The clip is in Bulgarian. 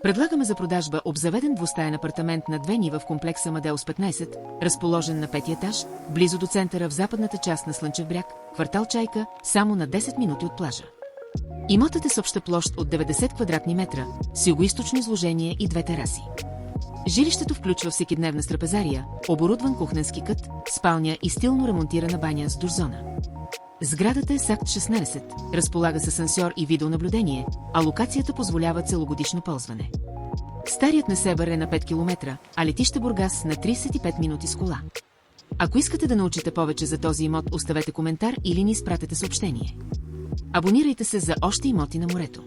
Предлагаме за продажба обзаведен двустаен апартамент на 2 нива в комплекса Мадеус 15, разположен на 5-ти етаж, близо до центъра в западната част на Слънчев бряг, квартал Чайка, само на 10 минути от плажа. Имотът е с обща площ от 90 квадратни метра, с югоизточно изложение и 2 тераси. Жилището включва всекидневна страпезария, оборудван кухненски кът, спалня и стилно ремонтирана баня с душзона. Сградата е с акт 16, разполага с асансьор и видеонаблюдение, а локацията позволява целогодишно ползване. Старият Несебър е на 5 км, а летище Бургас на 35 минути с кола. Ако искате да научите повече за този имот, оставете коментар или ни изпратете съобщение. Абонирайте се за още имоти на морето.